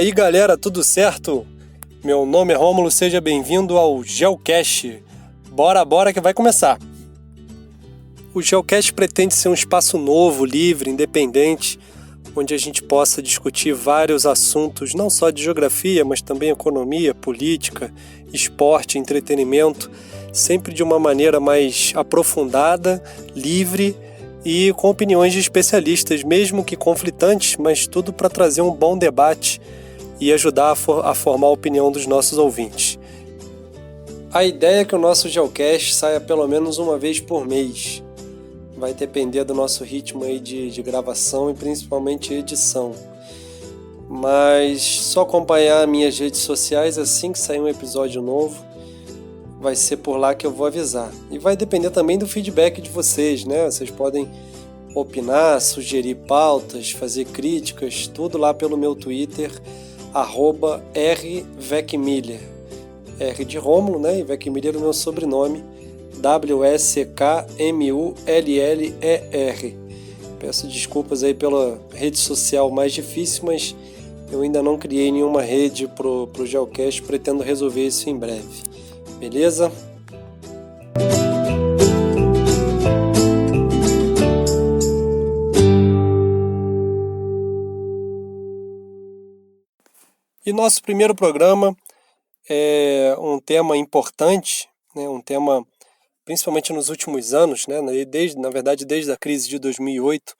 aí galera, tudo certo? Meu nome é Rômulo, seja bem-vindo ao Geocast. Bora que vai começar! O Geocast pretende ser um espaço novo, livre, independente, onde a gente possa discutir vários assuntos, não só de geografia, mas também economia, política, esporte, entretenimento, sempre de uma maneira mais aprofundada, livre e com opiniões de especialistas, mesmo que conflitantes, mas tudo para trazer um bom debate e ajudar a formar a opinião dos nossos ouvintes. A ideia é que o nosso Geocast saia pelo menos uma vez por mês. Vai depender do nosso ritmo aí de gravação e principalmente edição. Mas só acompanhar minhas redes sociais assim que sair um episódio novo. Vai ser por lá que eu vou avisar. E vai depender também do feedback de vocês, né? Vocês podem opinar, sugerir pautas, fazer críticas, tudo lá pelo meu Twitter, @rvecmiller. R de Rômulo, né? E Vecmiller é o meu sobrenome, WSKMULLER. Peço desculpas aí pela rede social mais difícil, mas eu ainda não criei nenhuma rede pro Geocast, pretendo resolver isso em breve. Beleza? E nosso primeiro programa é um tema importante, né? Um tema principalmente nos últimos anos, né? Desde a crise de 2008,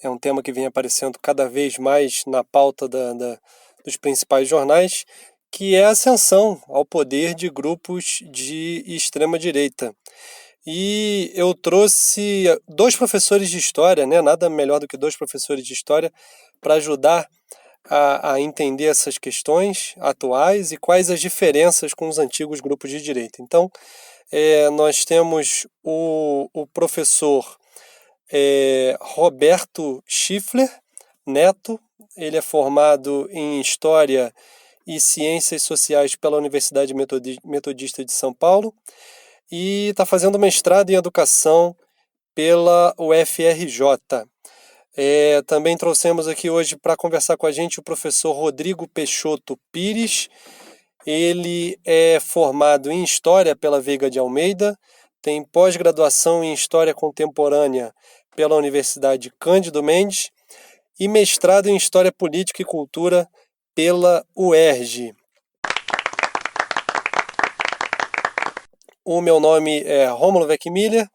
é um tema que vem aparecendo cada vez mais na pauta dos principais jornais, que é a ascensão ao poder de grupos de extrema-direita. E eu trouxe dois professores de história, né? Nada melhor do que dois professores de história para ajudar a entender essas questões atuais e quais as diferenças com os antigos grupos de direita. Então, nós temos o professor Roberto Schiffler Neto. Ele é formado em História e Ciências Sociais pela Universidade Metodista de São Paulo e está fazendo mestrado em Educação pela UFRJ. Também trouxemos aqui hoje para conversar com a gente o professor Rodrigo Peixoto Pires. Ele é formado em História pela Veiga de Almeida, tem pós-graduação em História Contemporânea pela Universidade Cândido Mendes e mestrado em História Política e Cultura pela UERJ. O meu nome é Rômulo Vecmiller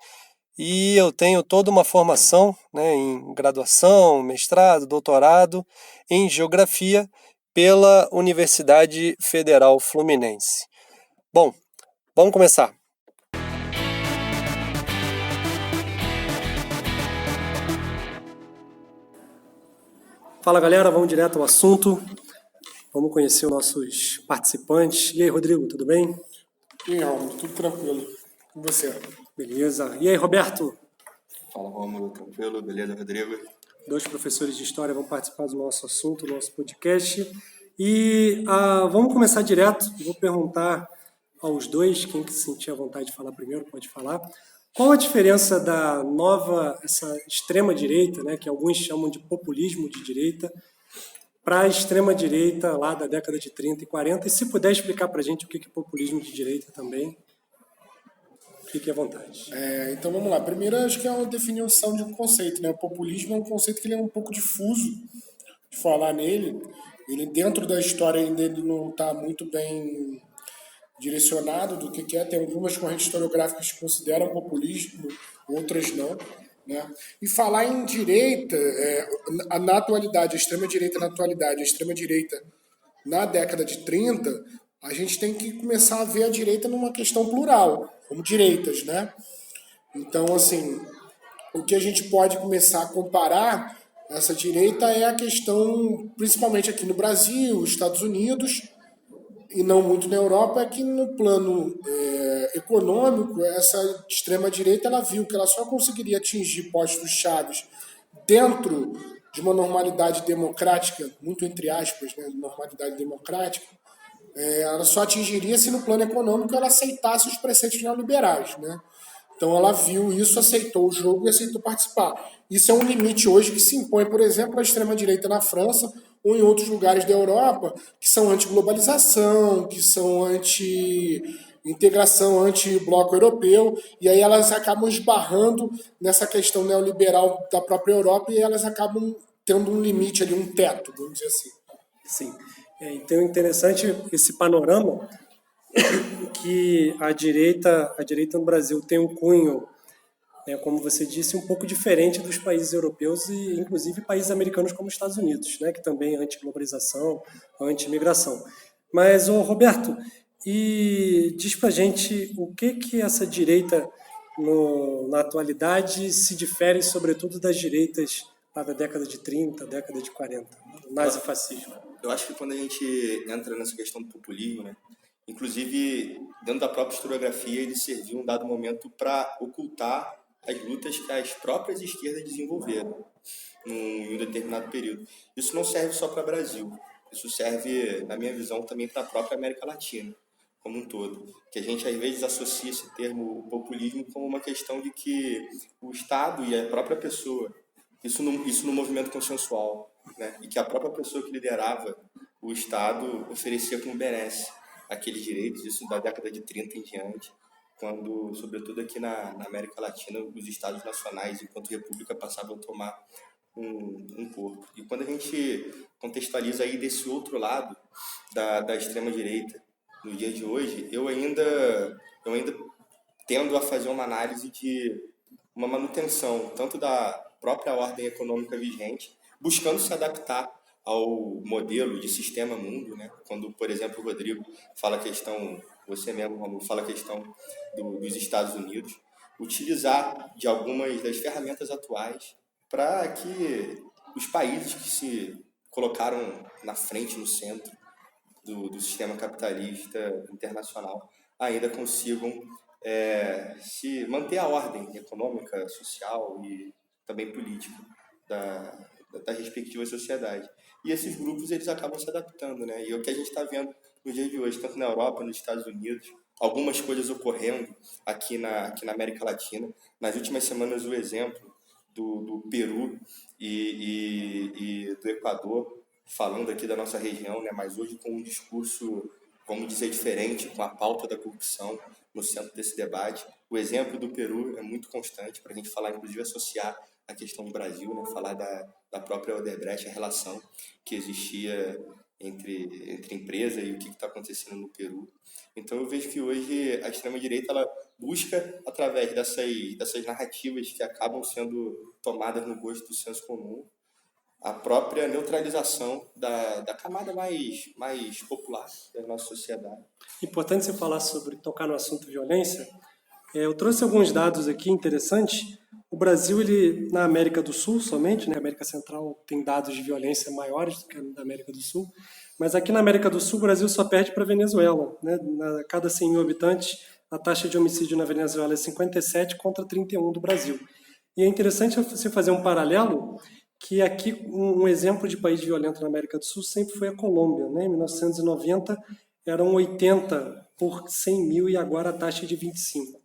e eu tenho toda uma formação, né, em graduação, mestrado, doutorado em Geografia pela Universidade Federal Fluminense. Bom, vamos começar. Fala galera, vamos direto ao assunto. Vamos conhecer os nossos participantes. E aí, Rodrigo, tudo bem? E aí, Rômulo, tudo tranquilo. Com você? Beleza. E aí, Roberto? Fala, Rômulo, tranquilo? Beleza, Rodrigo? Dois professores de História vão participar do nosso assunto, do nosso podcast. E vamos começar direto. Vou perguntar aos dois, quem que sentir a vontade de falar primeiro pode falar. Qual a diferença da essa extrema-direita, né, que alguns chamam de populismo de direita, para a extrema-direita lá da década de 30 e 40? E se puder explicar para a gente o que é populismo de direita também, fique à vontade. Então vamos lá. Primeiro, acho que é uma definição de um conceito, né? O populismo é um conceito que ele é um pouco difuso de falar nele. Ele, dentro da história ainda, ele não está muito bem direcionado do que é. Tem algumas correntes historiográficas que consideram populismo, outras não, né? E falar em direita, na atualidade, a extrema-direita na atualidade, a extrema-direita na década de 30, a gente tem que começar a ver a direita numa questão plural, como direitas, né? Então, assim, o que a gente pode começar a comparar essa direita é a questão, principalmente aqui no Brasil, Estados Unidos, e não muito na Europa, é que no plano econômico, essa extrema-direita ela viu que ela só conseguiria atingir postos-chave dentro de uma normalidade democrática, muito entre aspas, né, normalidade democrática, ela só atingiria se no plano econômico ela aceitasse os preceitos neoliberais, né? Então ela viu isso, aceitou o jogo e aceitou participar. Isso é um limite hoje que se impõe, por exemplo, à extrema-direita na França, ou em outros lugares da Europa, que são anti-globalização, que são anti-integração, anti-bloco europeu, e aí elas acabam esbarrando nessa questão neoliberal da própria Europa e elas acabam tendo um limite ali, um teto, vamos dizer assim. Sim. Então é interessante esse panorama que a direita no Brasil tem um cunho, como você disse, um pouco diferente dos países europeus e inclusive países americanos como os Estados Unidos, que também é anti-globalização, anti-imigração. Mas, Roberto, e diz pra gente o que essa direita na atualidade se difere sobretudo das direitas lá da década de 30, década de 40, do nazifascismo. Eu acho que quando a gente entra nessa questão do populismo, inclusive dentro da própria historiografia, ele serviu em um dado momento para ocultar as lutas que as próprias esquerdas desenvolveram em um determinado período. Isso não serve só para o Brasil, isso serve, na minha visão, também para a própria América Latina como um todo, que a gente às vezes associa esse termo populismo como uma questão de que o Estado e a própria pessoa, isso no movimento consensual, e que a própria pessoa que liderava o Estado oferecia como benesse aqueles direitos, isso da década de 30 em diante, quando, sobretudo aqui na América Latina, os Estados nacionais, enquanto república, passavam a tomar um corpo. E quando a gente contextualiza aí desse outro lado da extrema-direita, no dia de hoje, eu ainda tendo a fazer uma análise de uma manutenção, tanto da própria ordem econômica vigente, buscando se adaptar ao modelo de sistema mundo, Quando, por exemplo, o Rodrigo fala a questão, você mesmo, Romulo, fala a questão dos Estados Unidos, utilizar de algumas das ferramentas atuais para que os países que se colocaram na frente, no centro do sistema capitalista internacional, ainda consigam se manter a ordem econômica, social e também política da respectiva sociedade. E esses grupos eles acabam se adaptando, E o que a gente está vendo no dia de hoje, tanto na Europa, nos Estados Unidos, algumas coisas ocorrendo aqui na América Latina. Nas últimas semanas, o exemplo do Peru e do Equador, falando aqui da nossa região, mas hoje com um discurso, vamos dizer, diferente, com a pauta da corrupção no centro desse debate. O exemplo do Peru é muito constante para a gente falar, inclusive associar a questão do Brasil, falar da própria Odebrecht, a relação que existia entre empresa e o que está acontecendo no Peru. Então eu vejo que hoje a extrema-direita ela busca, através dessas narrativas que acabam sendo tomadas no gosto do senso comum, a própria neutralização da camada mais popular da nossa sociedade. Importante você falar tocar no assunto violência. Eu trouxe alguns dados aqui interessantes. O Brasil, na América do Sul somente, a América Central tem dados de violência maiores do que a da América do Sul, mas aqui na América do Sul o Brasil só perde para a Venezuela. A cada 100 mil habitantes, a taxa de homicídio na Venezuela é 57 contra 31 do Brasil. E é interessante você fazer um paralelo, que aqui um exemplo de país violento na América do Sul sempre foi a Colômbia. Em 1990 eram 80 por 100 mil e agora a taxa é de 25.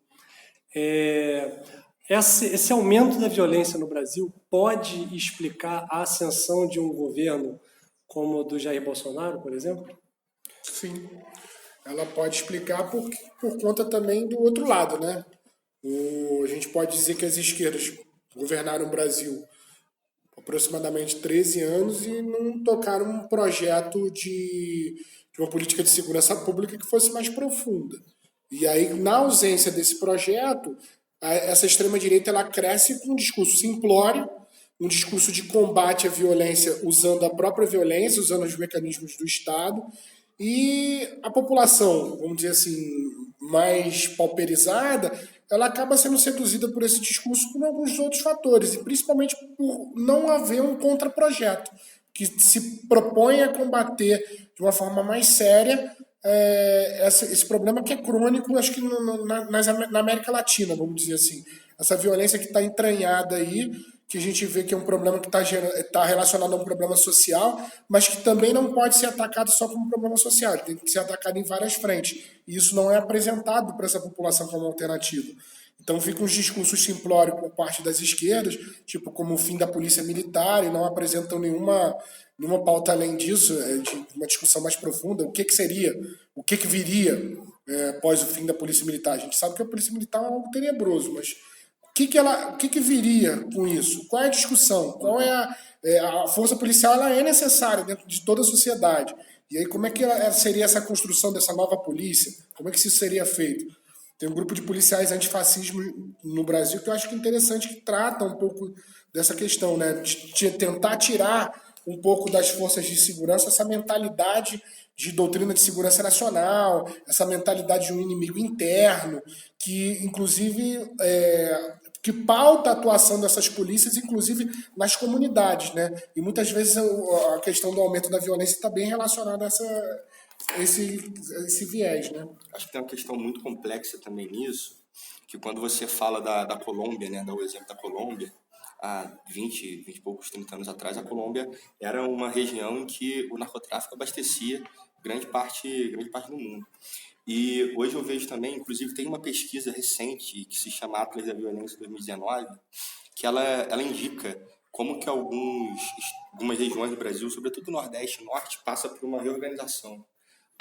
Esse aumento da violência no Brasil pode explicar a ascensão de um governo como o do Jair Bolsonaro, por exemplo? Sim, ela pode explicar por conta também do outro lado, A gente pode dizer que as esquerdas governaram o Brasil aproximadamente 13 anos e não tocaram um projeto de uma política de segurança pública que fosse mais profunda. E aí, na ausência desse projeto, essa extrema-direita ela cresce com um discurso simplório, um discurso de combate à violência usando a própria violência, usando os mecanismos do Estado, e a população, vamos dizer assim, mais pauperizada, ela acaba sendo seduzida por esse discurso por alguns outros fatores, e principalmente por não haver um contraprojeto que se propõe a combater de uma forma mais séria esse problema que é crônico, acho que na América Latina, vamos dizer assim. Essa violência que está entranhada aí, que a gente vê que é um problema que está relacionado a um problema social, mas que também não pode ser atacado só como um problema social, ele tem que ser atacado em várias frentes. E isso não é apresentado para essa população como alternativa. Então ficam uns discursos simplórios por parte das esquerdas, tipo como o fim da polícia militar, e não apresentam nenhuma pauta além disso, de uma discussão mais profunda. O que seria, o que viria após o fim da polícia militar? A gente sabe que a polícia militar é algo tenebroso, mas o que viria com isso? Qual é a discussão? Qual é a força policial? Ela é necessária dentro de toda a sociedade. E aí como é que seria essa construção dessa nova polícia? Como é que isso seria feito? Tem um grupo de policiais antifascismo no Brasil que eu acho que é interessante, que trata um pouco dessa questão, né? De tentar tirar um pouco das forças de segurança essa mentalidade de doutrina de segurança nacional, essa mentalidade de um inimigo interno, que inclusive que pauta a atuação dessas polícias, inclusive nas comunidades, né? E muitas vezes a questão do aumento da violência está bem relacionada a esse viés, né? Acho que tem uma questão muito complexa também nisso, que quando você fala da Colômbia, né, dá o exemplo da Colômbia, há 20 e poucos, 30 anos atrás, a Colômbia era uma região em que o narcotráfico abastecia grande parte do mundo. E hoje eu vejo também, inclusive tem uma pesquisa recente que se chama Atlas da Violência 2019, que ela indica como que algumas regiões do Brasil, sobretudo o Nordeste e Norte, passa por uma reorganização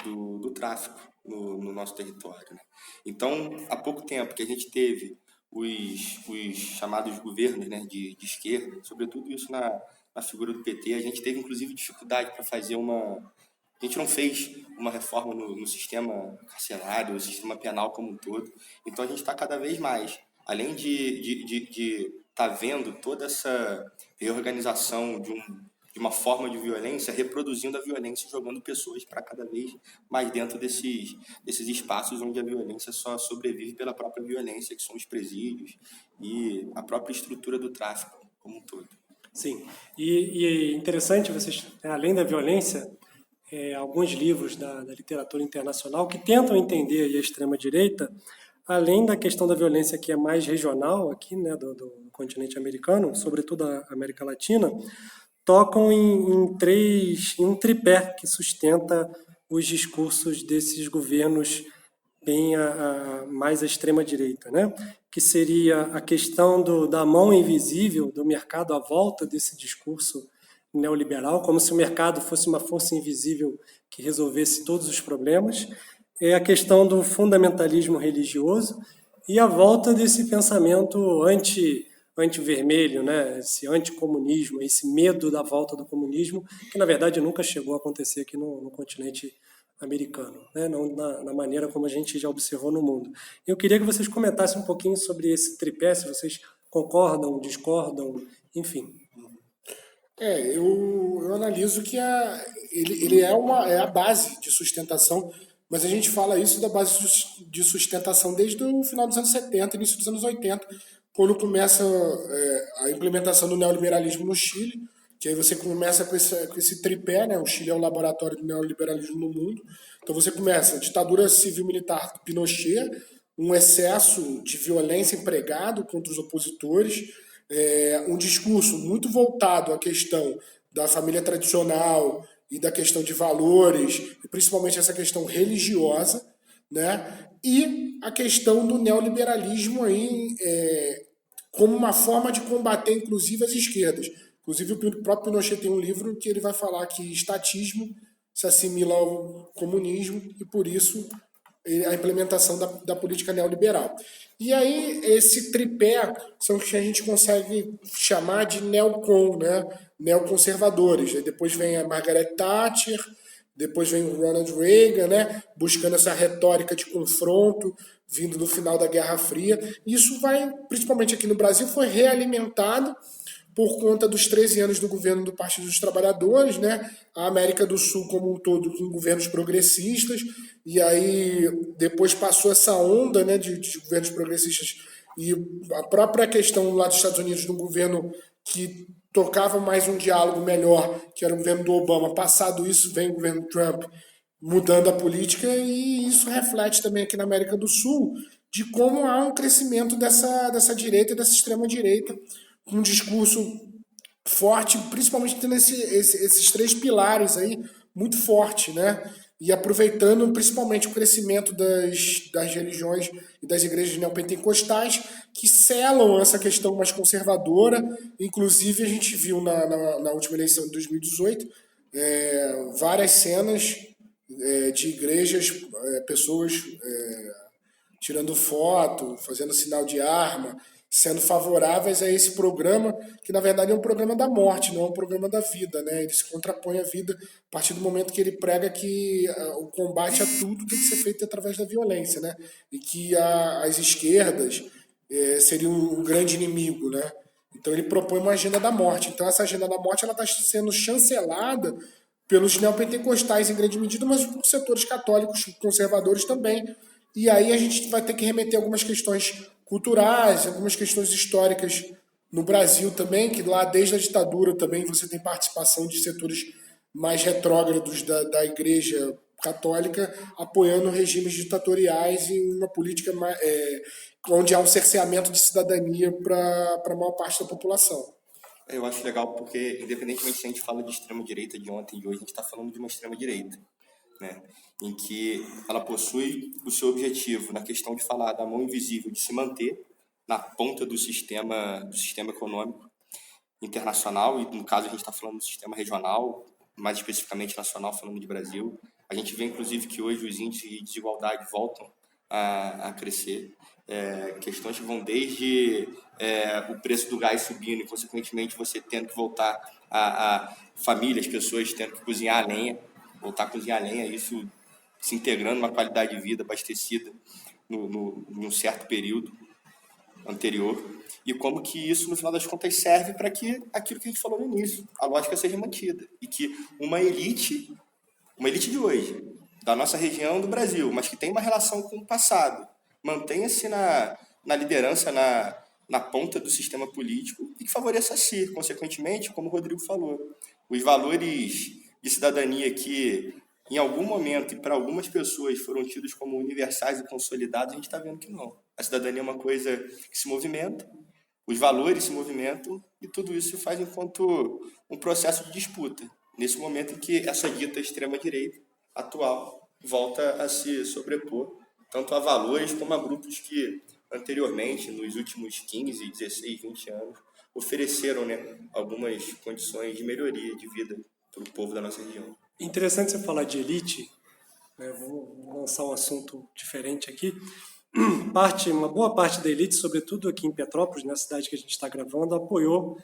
do tráfico no nosso território, né? Então, há pouco tempo que a gente teve os chamados governos, né, de esquerda, sobretudo isso na figura do PT, a gente teve inclusive dificuldade para fazer a gente não fez uma reforma no sistema carcerário, no sistema penal como um todo. Então a gente está cada vez mais, além de estar vendo toda essa reorganização de uma forma de violência, reproduzindo a violência e jogando pessoas para cada vez mais dentro desses espaços onde a violência só sobrevive pela própria violência, que são os presídios e a própria estrutura do tráfico como um todo. Sim, e é interessante, vocês, além da violência, alguns livros da literatura internacional que tentam entender a extrema-direita, além da questão da violência que é mais regional aqui, né, do continente americano, sobretudo a América Latina, tocam em um tripé que sustenta os discursos desses governos bem mais à extrema-direita, né? Que seria a questão da mão invisível do mercado à volta desse discurso neoliberal, como se o mercado fosse uma força invisível que resolvesse todos os problemas, é a questão do fundamentalismo religioso e a volta desse pensamento anti-vermelho, né? Esse anticomunismo, esse medo da volta do comunismo, que na verdade nunca chegou a acontecer aqui no continente americano, né? Não na maneira como a gente já observou no mundo. Eu queria que vocês comentassem um pouquinho sobre esse tripé, se vocês concordam, discordam, enfim. Eu analiso que ele é a base de sustentação, mas a gente fala isso da base de sustentação desde o final dos anos 70, início dos anos 80, quando começa a implementação do neoliberalismo no Chile, que aí você começa com esse tripé, né? O Chile é o laboratório do neoliberalismo no mundo. Então você começa a ditadura civil-militar do Pinochet, um excesso de violência empregado contra os opositores, um discurso muito voltado à questão da família tradicional e da questão de valores, e principalmente essa questão religiosa, né? E a questão do neoliberalismo aí, como uma forma de combater, inclusive, as esquerdas. Inclusive, o próprio Pinochet tem um livro que ele vai falar que estatismo se assimila ao comunismo e, por isso, a implementação da política neoliberal. E aí, esse tripé são os que a gente consegue chamar de neocon, né? Neoconservadores. Aí depois vem a Margaret Thatcher, depois vem o Ronald Reagan, né? Buscando essa retórica de confronto, vindo do final da Guerra Fria. Isso vai, principalmente aqui no Brasil, foi realimentado por conta dos 13 anos do governo do Partido dos Trabalhadores, né? A América do Sul como um todo com governos progressistas, e aí depois passou essa onda, né, de governos progressistas, e a própria questão lá dos Estados Unidos de um governo que tocava mais um diálogo melhor, que era o governo do Obama. Passado isso, vem o governo Trump mudando a política, e isso reflete também aqui na América do Sul de como há um crescimento dessa direita e dessa extrema-direita, um discurso forte, principalmente tendo esses três pilares aí, muito forte, né? e aproveitando principalmente o crescimento das religiões e das igrejas neopentecostais, que selam essa questão mais conservadora. Inclusive, a gente viu na última eleição de 2018 várias cenas de igrejas, pessoas tirando foto, fazendo sinal de arma, sendo favoráveis a esse programa, que na verdade é um programa da morte, não é um programa da vida, né? Ele se contrapõe à vida a partir do momento que ele prega que o combate a tudo tem que ser feito através da violência, né? E que as esquerdas seriam um grande inimigo, né? Então ele propõe uma agenda da morte. Então essa agenda da morte ela está sendo chancelada pelos neopentecostais em grande medida, mas por setores católicos conservadores também. E aí a gente vai ter que remeter algumas questões culturais, algumas questões históricas no Brasil também, que lá desde a ditadura também você tem participação de setores mais retrógrados da Igreja Católica apoiando regimes ditatoriais e uma política onde há um cerceamento de cidadania para a maior parte da população. Eu acho legal porque, independentemente se a gente fala de extrema-direita de ontem e de hoje, a gente está falando de uma extrema-direita, né? Em que ela possui o seu objetivo na questão de falar da mão invisível, de se manter na ponta do sistema econômico internacional, e no caso a gente está falando do sistema regional, mais especificamente nacional, falando de Brasil. A gente vê, inclusive, que hoje os índices de desigualdade voltam a crescer. Questões que vão desde o preço do gás subindo e, consequentemente, você tendo que voltar a famílias, pessoas tendo que cozinhar a lenha, voltar a cozinhar a lenha, isso se integrando numa qualidade de vida abastecida num certo período anterior, e como que isso, no final das contas, serve para que aquilo que a gente falou no início, a lógica seja mantida, e que uma elite de hoje, da nossa região do Brasil, mas que tem uma relação com o passado, mantenha-se na liderança, na ponta do sistema político e que favoreça a si, consequentemente, como o Rodrigo falou, os valores de cidadania que, em algum momento, e para algumas pessoas, foram tidos como universais e consolidados, a gente está vendo que não. A cidadania é uma coisa que se movimenta, os valores se movimentam, e tudo isso se faz enquanto um processo de disputa. Nesse momento em que essa dita extrema-direita atual volta a se sobrepor, tanto a valores como a grupos que, anteriormente, nos últimos 15, 16, 20 anos, ofereceram, né, algumas condições de melhoria de vida para o povo da nossa região. Interessante você falar de elite, né? Vou lançar um assunto diferente aqui. Uma boa parte da elite, sobretudo aqui em Petrópolis, na cidade que a gente está gravando, apoiou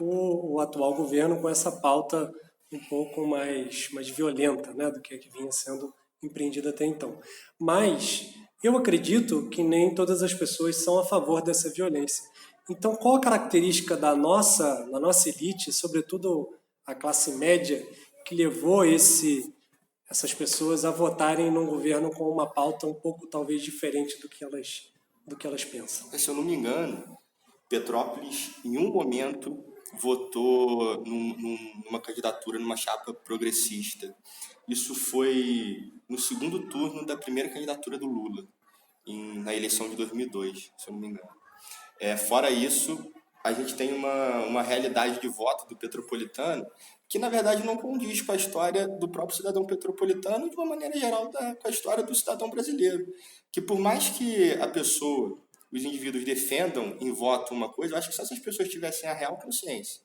o atual governo com essa pauta um pouco mais violenta, né, do que vinha sendo empreendida até então. Mas eu acredito que nem todas as pessoas são a favor dessa violência. Então, qual a característica da nossa elite, sobretudo a classe média, que levou essas pessoas a votarem num governo com uma pauta um pouco, talvez, diferente do que elas pensam? Se eu não me engano, Petrópolis, em um momento, votou numa candidatura, numa chapa progressista. Isso foi no segundo turno da primeira candidatura do Lula, na eleição de 2002, se eu não me engano. Fora isso, a gente tem uma realidade de voto do petropolitano que, na verdade, não condiz com a história do próprio cidadão petropolitano e, de uma maneira geral, com a história do cidadão brasileiro. Que, por mais que a pessoa, os indivíduos defendam em voto uma coisa, eu acho que se essas pessoas tivessem a real consciência.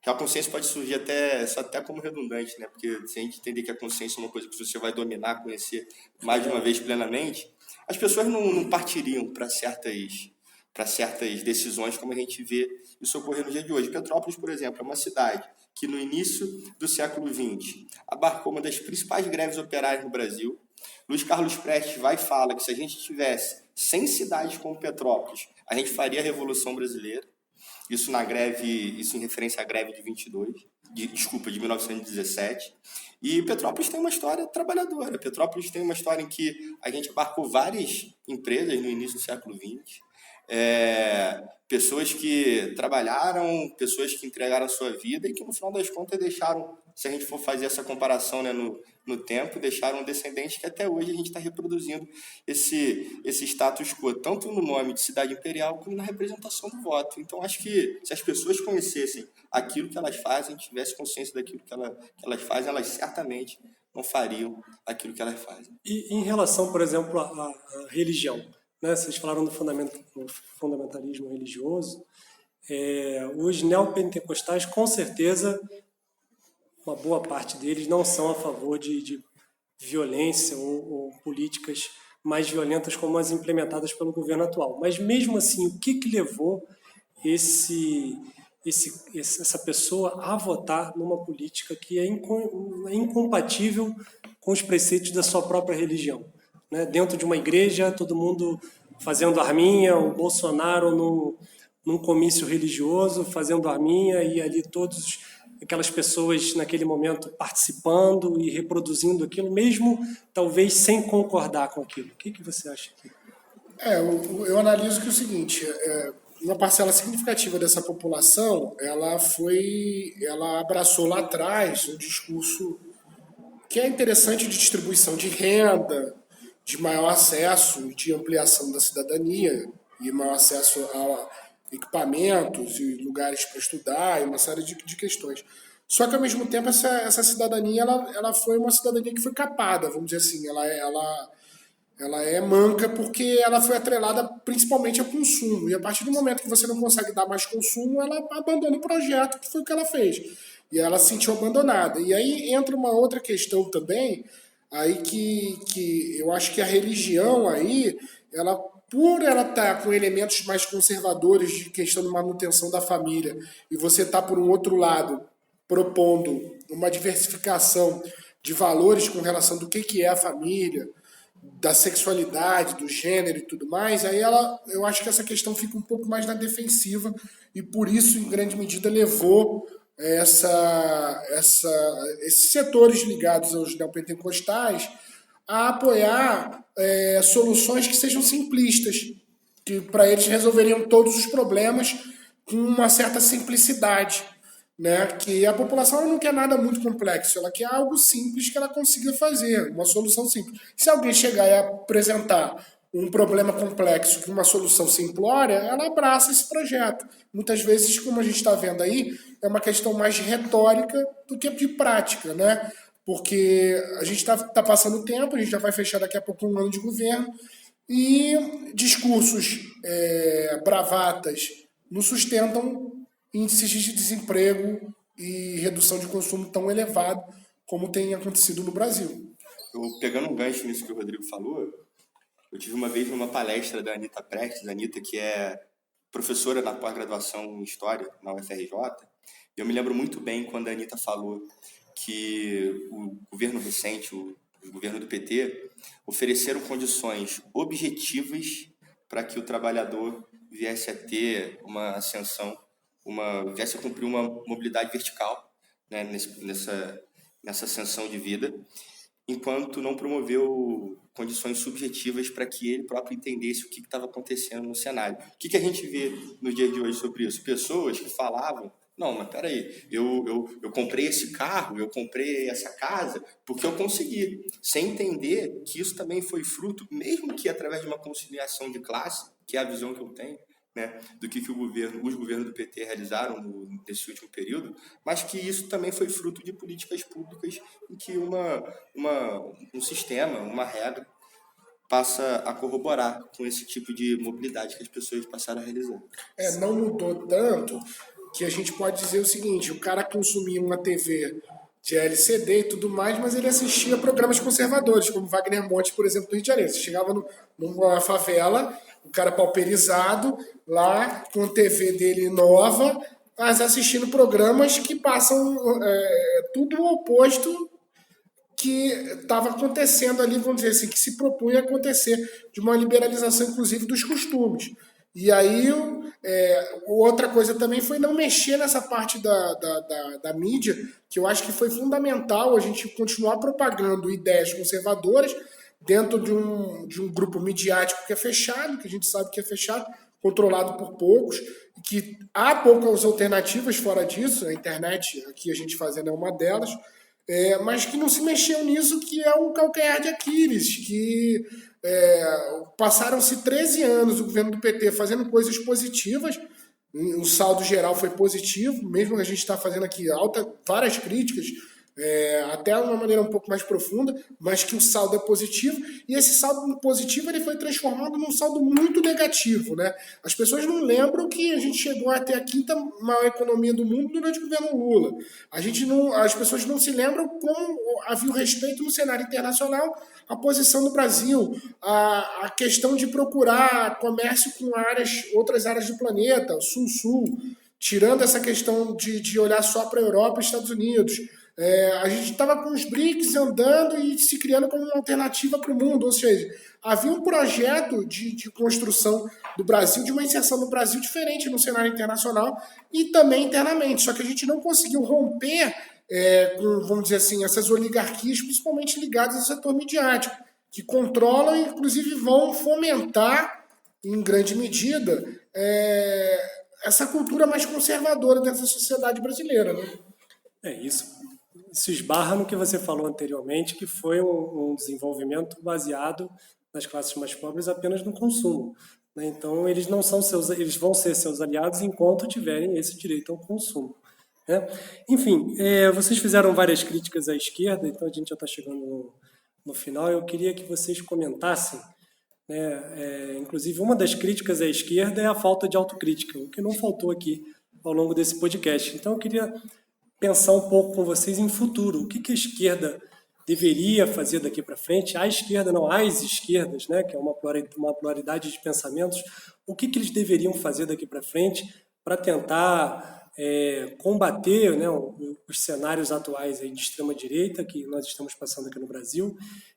Real consciência pode surgir até como redundante, né? Porque se a gente entender que a consciência é uma coisa que você vai dominar, conhecer mais de uma vez plenamente, as pessoas não partiriam para certas decisões como a gente vê isso ocorrer no dia de hoje. Petrópolis, por exemplo, é uma cidade que no início do século XX abarcou uma das principais greves operárias no Brasil. Luiz Carlos Prestes vai e fala que se a gente tivesse 100 cidades como Petrópolis, a gente faria a Revolução Brasileira. Isso em referência à greve de 1917. E Petrópolis tem uma história trabalhadora. Petrópolis tem uma história em que a gente abarcou várias empresas no início do século XX. Pessoas que trabalharam, pessoas que entregaram a sua vida e que, no final das contas, deixaram, se a gente for fazer essa comparação, né, no tempo, deixaram descendentes que até hoje a gente está reproduzindo esse status quo, tanto no nome de cidade imperial como na representação do voto. Então, acho que se as pessoas conhecessem aquilo que elas fazem, tivessem consciência daquilo que elas fazem, elas certamente não fariam aquilo que elas fazem. E em relação, por exemplo, à religião, né? Vocês falaram do fundamentalismo religioso. Os neopentecostais, com certeza, uma boa parte deles não são a favor de violência ou políticas mais violentas como as implementadas pelo governo atual. Mas mesmo assim, o que levou essa pessoa a votar numa política que é incompatível com os preceitos da sua própria religião, né? Dentro de uma igreja, todo mundo fazendo arminha, o Bolsonaro num comício religioso fazendo arminha, e ali aquelas pessoas naquele momento participando e reproduzindo aquilo, mesmo talvez sem concordar com aquilo. O que você acha aqui? Eu analiso que é o seguinte, uma parcela significativa dessa população, ela abraçou lá atrás um discurso que é interessante de distribuição de renda, de maior acesso, de ampliação da cidadania e maior acesso a equipamentos e lugares para estudar e uma série de questões. Só que, ao mesmo tempo, essa cidadania ela foi uma cidadania que foi capada, vamos dizer assim. Ela é manca porque ela foi atrelada principalmente ao consumo. E a partir do momento que você não consegue dar mais consumo, ela abandona o projeto, que foi o que ela fez. E ela se sentiu abandonada. E aí entra uma outra questão também, aí que eu acho que a religião aí, por ela estar com elementos mais conservadores de questão de manutenção da família, e você está, por um outro lado, propondo uma diversificação de valores com relação do que é a família, da sexualidade, do gênero e tudo mais, aí eu acho que essa questão fica um pouco mais na defensiva, e por isso, em grande medida, levou esses setores ligados aos neopentecostais a apoiar soluções que sejam simplistas, que para eles resolveriam todos os problemas com uma certa simplicidade, né? Que a população não quer nada muito complexo, ela quer algo simples que ela consiga fazer, uma solução simples. Se alguém chegar e apresentar um problema complexo com uma solução simplória, ela abraça esse projeto. Muitas vezes, como a gente está vendo aí, é uma questão mais de retórica do que de prática, né? Porque a gente está passando o tempo, a gente já vai fechar daqui a pouco um ano de governo, e discursos bravatas nos sustentam índices de desemprego e redução de consumo tão elevado como tem acontecido no Brasil. Pegando um gancho nisso que o Rodrigo falou, eu tive uma vez numa palestra da Anita Prestes, a Anita, que é professora na pós-graduação em História na UFRJ, e eu me lembro muito bem quando a Anita falou que o governo recente, o governo do PT, ofereceram condições objetivas para que o trabalhador viesse a ter uma ascensão, viesse a cumprir uma mobilidade vertical, né, nessa ascensão de vida, enquanto não promoveu condições subjetivas para que ele próprio entendesse o que estava acontecendo no cenário. O que a gente vê no dia de hoje sobre isso? Pessoas que falavam: não, mas peraí, eu comprei esse carro, eu comprei essa casa porque eu consegui, sem entender que isso também foi fruto, mesmo que através de uma conciliação de classe, que é a visão que eu tenho, né, do que os governos do PT realizaram nesse último período, mas que isso também foi fruto de políticas públicas em que um sistema, uma regra, passa a corroborar com esse tipo de mobilidade que as pessoas passaram a realizar. Não mudou tanto que a gente pode dizer o seguinte: o cara consumia uma TV de LCD e tudo mais, mas ele assistia programas conservadores, como Wagner Monte, por exemplo, do Rio de Janeiro. Você chegava numa favela, o cara pauperizado, lá com a TV dele nova, mas assistindo programas que passam tudo o oposto que estava acontecendo ali, vamos dizer assim, que se propunha acontecer, de uma liberalização, inclusive, dos costumes. E aí, outra coisa também foi não mexer nessa parte da mídia, que eu acho que foi fundamental a gente continuar propagando ideias conservadoras dentro de um grupo midiático que é fechado, que a gente sabe que é fechado, controlado por poucos, que há poucas alternativas fora disso, a internet, aqui a gente fazendo é uma delas, mas que não se mexeu nisso, que é um calcanhar de Aquiles, que passaram-se 13 anos o governo do PT fazendo coisas positivas, o saldo geral foi positivo, mesmo que a gente está fazendo aqui várias críticas, até uma maneira um pouco mais profunda, mas que o saldo é positivo, e esse saldo positivo ele foi transformado num saldo muito negativo, né? As pessoas não lembram que a gente chegou até a quinta maior economia do mundo durante o governo Lula. As pessoas não se lembram como havia o respeito no cenário internacional, a posição do Brasil, a questão de procurar comércio com outras áreas do planeta, sul-sul, tirando essa questão de olhar só para a Europa e Estados Unidos. A gente estava com os BRICS andando e se criando como uma alternativa para o mundo, ou seja, havia um projeto de construção do Brasil, de uma inserção do Brasil diferente no cenário internacional e também internamente, só que a gente não conseguiu romper com, vamos dizer assim, essas oligarquias, principalmente ligadas ao setor midiático, que controlam e inclusive vão fomentar, em grande medida, essa cultura mais conservadora dentro da sociedade brasileira, né? Isso esbarra no que você falou anteriormente, que foi um desenvolvimento baseado nas classes mais pobres apenas no consumo, né? Então eles não são eles vão ser seus aliados enquanto tiverem esse direito ao consumo, né? Enfim, vocês fizeram várias críticas à esquerda, então a gente já está chegando no final. Eu queria que vocês comentassem, né? Inclusive, uma das críticas à esquerda é a falta de autocrítica, o que não faltou aqui ao longo desse podcast. Então eu queria pensar um pouco com vocês em futuro. O que a esquerda deveria fazer daqui para frente? A esquerda, não, as esquerdas, né, que é uma pluralidade de pensamentos. O que eles deveriam fazer daqui para frente para tentar combater, né, os cenários atuais aí de extrema-direita que nós estamos passando aqui no Brasil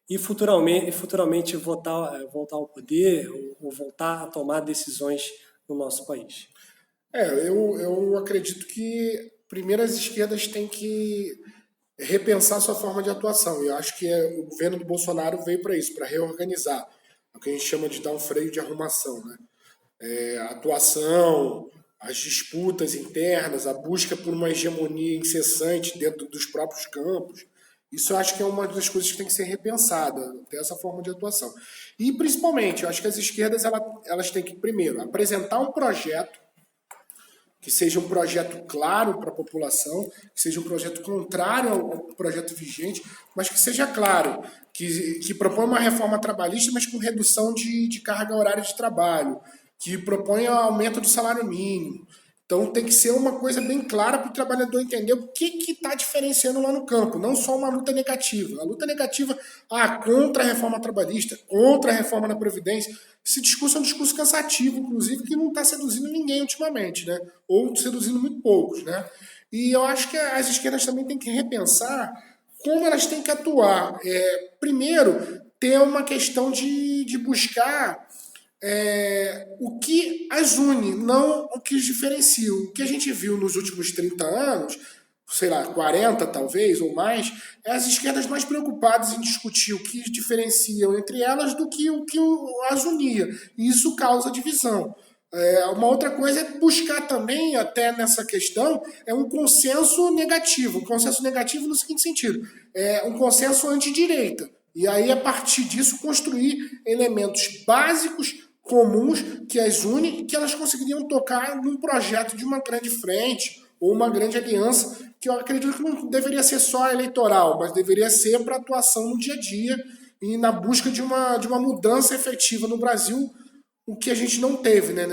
e futuramente voltar ao poder ou voltar a tomar decisões no nosso país? Eu acredito que primeiro as esquerdas têm que repensar sua forma de atuação. E eu acho que o governo do Bolsonaro veio para isso, para reorganizar. É o que a gente chama de dar um freio de arrumação, né? A atuação, as disputas internas, a busca por uma hegemonia incessante dentro dos próprios campos. Isso eu acho que é uma das coisas que tem que ser repensada, ter essa forma de atuação. E, principalmente, eu acho que as esquerdas elas têm que, primeiro, apresentar um projeto que seja um projeto claro para a população, que seja um projeto contrário ao projeto vigente, mas que seja claro, que propõe uma reforma trabalhista, mas com redução de carga horária de trabalho, que propõe aumento do salário mínimo. Então tem que ser uma coisa bem clara para o trabalhador entender o que está diferenciando lá no campo, não só uma luta negativa. A luta negativa contra a reforma trabalhista, contra a reforma da Previdência, esse discurso é um discurso cansativo, inclusive, que não está seduzindo ninguém ultimamente, né? Ou seduzindo muito poucos, né? E eu acho que as esquerdas também têm que repensar como elas têm que atuar. Primeiro, ter uma questão de buscar o que as une, não o que os diferencia. O que a gente viu nos últimos 30 anos, sei lá, 40 talvez, ou mais, é as esquerdas mais preocupadas em discutir o que diferenciam entre elas do que o que as unia. E isso causa divisão. Uma outra coisa é buscar também, até nessa questão, um consenso negativo. Um consenso negativo no seguinte sentido, um consenso antidireita. E aí, a partir disso, construir elementos básicos, comuns, que as unem e que elas conseguiriam tocar num projeto de uma grande frente ou uma grande aliança, que eu acredito que não deveria ser só eleitoral, mas deveria ser para atuação no dia a dia e na busca de uma mudança efetiva no Brasil, o que a gente não teve, né,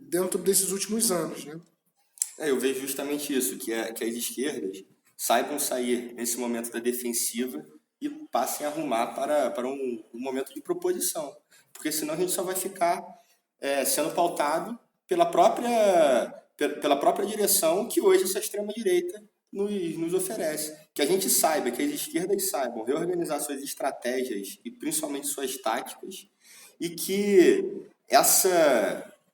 dentro desses últimos anos, né? Eu vejo justamente isso, que as esquerdas saibam sair nesse momento da defensiva e passem a arrumar para um momento de proposição. Porque senão a gente só vai ficar sendo pautado pela própria direção que hoje essa extrema-direita nos oferece. Que a gente saiba, que as esquerdas saibam reorganizar suas estratégias e principalmente suas táticas, e que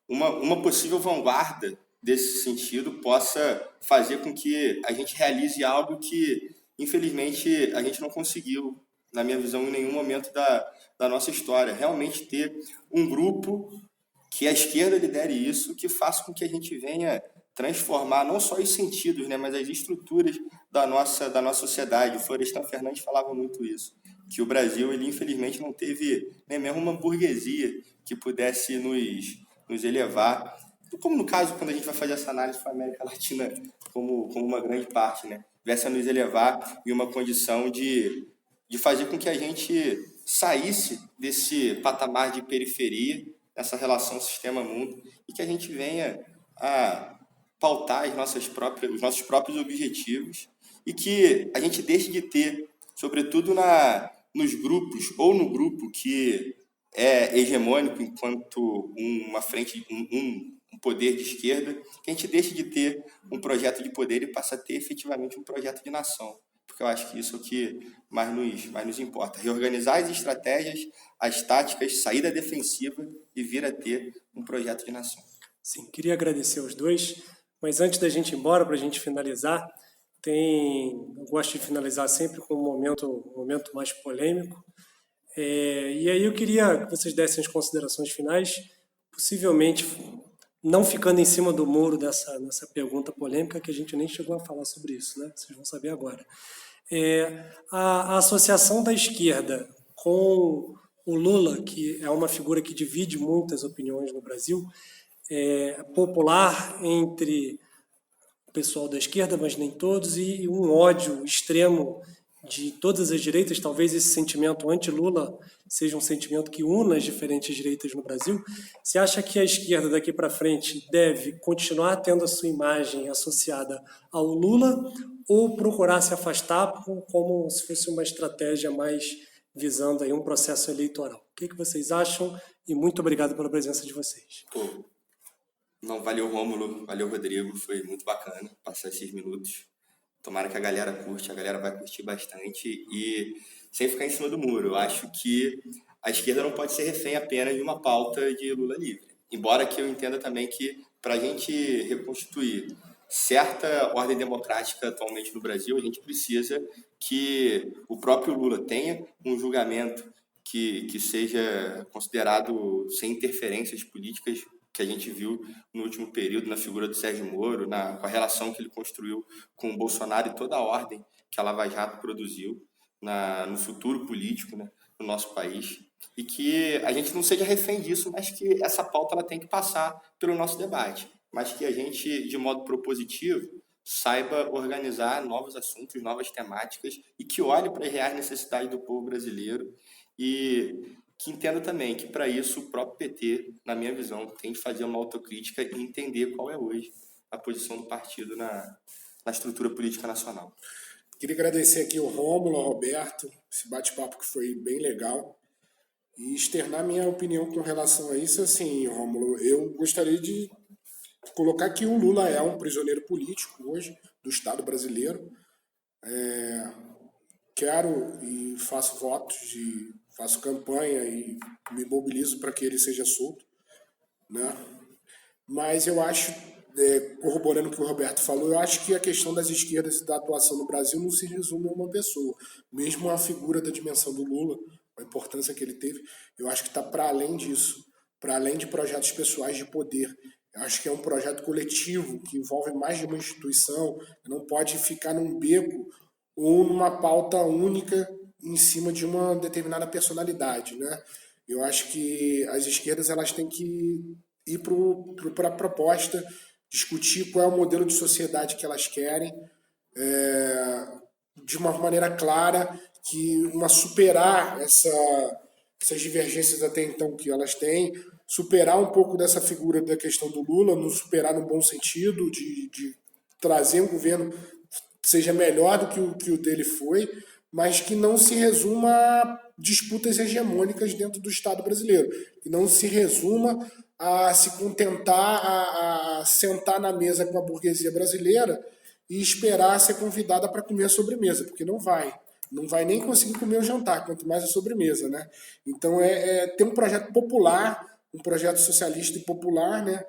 uma possível vanguarda desse sentido possa fazer com que a gente realize algo que, infelizmente, a gente não conseguiu, na minha visão, em nenhum momento da nossa história. Realmente ter um grupo que a esquerda lidere isso, que faça com que a gente venha transformar não só os sentidos, né, mas as estruturas da nossa sociedade. O Florestan Fernandes falava muito isso, que o Brasil, ele infelizmente não teve nem mesmo uma burguesia que pudesse nos elevar como no caso, quando a gente vai fazer essa análise, foi a América Latina como uma grande parte, né? Viesse a nos elevar em uma condição de fazer com que a gente saísse desse patamar de periferia, essa relação sistema-mundo, e que a gente venha a pautar os nossos próprios objetivos e que a gente deixe de ter, sobretudo nos grupos ou no grupo que é hegemônico enquanto uma frente, um poder de esquerda, que a gente deixe de ter um projeto de poder e passe a ter efetivamente um projeto de nação. Porque eu acho que isso é o que mais nos importa. Reorganizar as estratégias, as táticas, sair da defensiva e vir a ter um projeto de nação. Sim, queria agradecer aos dois, mas antes da gente ir embora, para a gente finalizar, eu gosto de finalizar sempre com um momento mais polêmico. E aí eu queria que vocês dessem as considerações finais, possivelmente não ficando em cima do muro nessa pergunta polêmica, que a gente nem chegou a falar sobre isso, né? Vocês vão saber agora. A associação da esquerda com o Lula, que é uma figura que divide muitas opiniões no Brasil, popular entre o pessoal da esquerda, mas nem todos, e um ódio extremo de todas as direitas. Talvez esse sentimento anti-Lula seja um sentimento que una as diferentes direitas no Brasil. Você acha que a esquerda daqui para frente deve continuar tendo a sua imagem associada ao Lula ou procurar se afastar como se fosse uma estratégia mais visando aí um processo eleitoral? O que vocês acham? E muito obrigado pela presença de vocês. Não, valeu, Rômulo, valeu, Rodrigo, foi muito bacana passar esses minutos. Tomara que a galera curte, a galera vai curtir bastante e sem ficar em cima do muro. Eu acho que a esquerda não pode ser refém apenas de uma pauta de Lula livre. Embora que eu entenda também que para a gente reconstituir certa ordem democrática atualmente no Brasil, a gente precisa que o próprio Lula tenha um julgamento que seja considerado sem interferências políticas, que a gente viu no último período na figura do Sérgio Moro, com a relação que ele construiu com o Bolsonaro e toda a ordem que a Lava Jato produziu no futuro político, né, no nosso país. E que a gente não seja refém disso, mas que essa pauta ela tem que passar pelo nosso debate. Mas que a gente, de modo propositivo, saiba organizar novos assuntos, novas temáticas e que olhe para as reais necessidades do povo brasileiro e que entenda também que, para isso, o próprio PT, na minha visão, tem de fazer uma autocrítica e entender qual é hoje a posição do partido na estrutura política nacional. Queria agradecer aqui ao Rômulo, ao Roberto, esse bate-papo que foi bem legal, e externar minha opinião com relação a isso. Assim, Rômulo, eu gostaria de colocar que o Lula é um prisioneiro político hoje do Estado brasileiro. Quero e faço faço campanha e me mobilizo para que ele seja solto, né? Mas eu acho, corroborando o que o Roberto falou, eu acho que a questão das esquerdas e da atuação no Brasil não se resume a uma pessoa. Mesmo a figura da dimensão do Lula, a importância que ele teve, eu acho que está para além disso, para além de projetos pessoais de poder. Eu acho que é um projeto coletivo que envolve mais de uma instituição, não pode ficar num beco ou numa pauta única em cima de uma determinada personalidade, né? Eu acho que as esquerdas elas têm que ir para a proposta, discutir qual é o modelo de sociedade que elas querem, de uma maneira clara, superar essas divergências até então que elas têm, superar um pouco dessa figura da questão do Lula, não superar no bom sentido, de trazer um governo que seja melhor do que o dele foi, mas que não se resuma a disputas hegemônicas dentro do Estado brasileiro, que não se resuma a se contentar a sentar na mesa com a burguesia brasileira e esperar ser convidada para comer a sobremesa, porque não vai nem conseguir comer o jantar, quanto mais a sobremesa, né? Então ter um projeto popular, um projeto socialista e popular, né,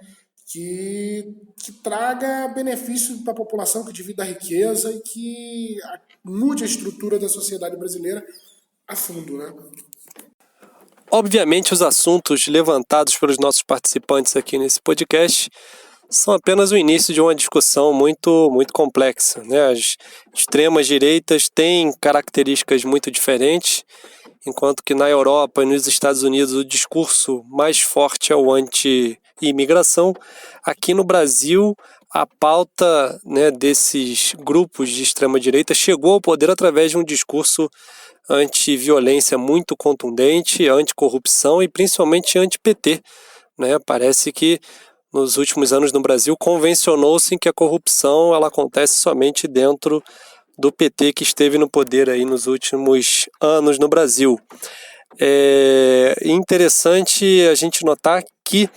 que traga benefícios para a população, que divida a riqueza e que mude a estrutura da sociedade brasileira a fundo, né? Obviamente, os assuntos levantados pelos nossos participantes aqui nesse podcast são apenas o início de uma discussão muito, muito complexa, né? As extremas direitas têm características muito diferentes, enquanto que na Europa e nos Estados Unidos o discurso mais forte é o e Imigração. Aqui no Brasil, a pauta, né, desses grupos de extrema-direita chegou ao poder através de um discurso anti-violência muito contundente, anticorrupção e principalmente anti-PT. Né? Parece que nos últimos anos no Brasil convencionou-se que a corrupção ela acontece somente dentro do PT que esteve no poder aí nos últimos anos no Brasil. É interessante a gente notar que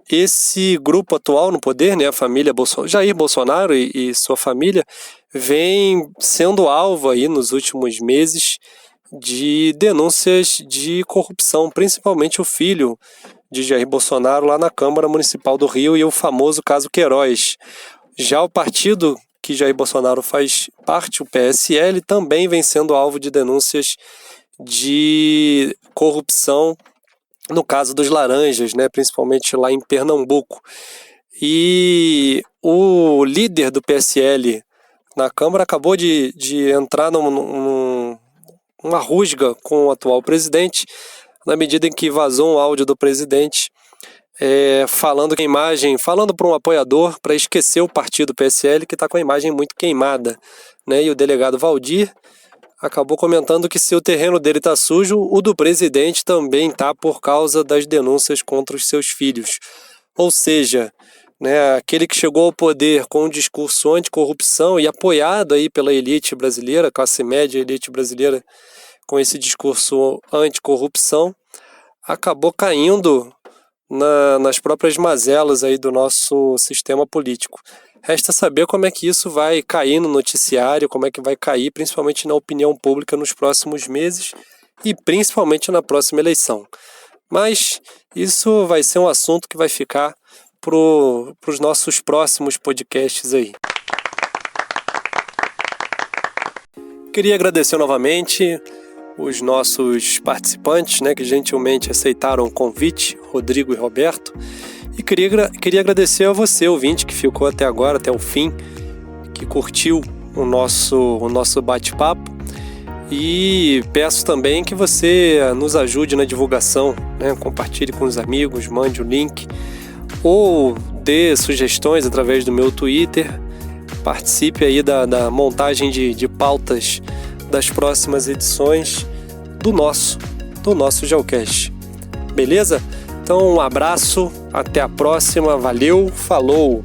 esse grupo atual no poder, né, a família Jair Bolsonaro e sua família, vem sendo alvo aí nos últimos meses de denúncias de corrupção, principalmente o filho de Jair Bolsonaro lá na Câmara Municipal do Rio e o famoso caso Queiroz. Já o partido que Jair Bolsonaro faz parte, o PSL, também vem sendo alvo de denúncias de corrupção no caso dos laranjas, né, principalmente lá em Pernambuco. E o líder do PSL na Câmara acabou de entrar numa rusga com o atual presidente, na medida em que vazou um áudio do presidente falando para um apoiador para esquecer o partido PSL, que está com a imagem muito queimada, né? E o delegado Valdir acabou comentando que se o terreno dele está sujo, o do presidente também está por causa das denúncias contra os seus filhos. Ou seja, né, aquele que chegou ao poder com um discurso anticorrupção e apoiado aí pela elite brasileira, classe média, elite brasileira, com esse discurso anticorrupção, acabou caindo nas próprias mazelas aí do nosso sistema político. Resta saber como é que isso vai cair no noticiário, como é que vai cair principalmente na opinião pública nos próximos meses e principalmente na próxima eleição. Mas isso vai ser um assunto que vai ficar para os nossos próximos podcasts aí. Queria agradecer novamente os nossos participantes, né, que gentilmente aceitaram o convite, Rodrigo e Roberto. E queria agradecer a você, ouvinte, que ficou até agora, até o fim, que curtiu o nosso bate-papo. E peço também que você nos ajude na divulgação, né? Compartilhe com os amigos, mande o link ou dê sugestões através do meu Twitter. Participe aí da montagem de pautas das próximas edições do nosso Geocast. Beleza? Então um abraço, até a próxima, valeu, falou!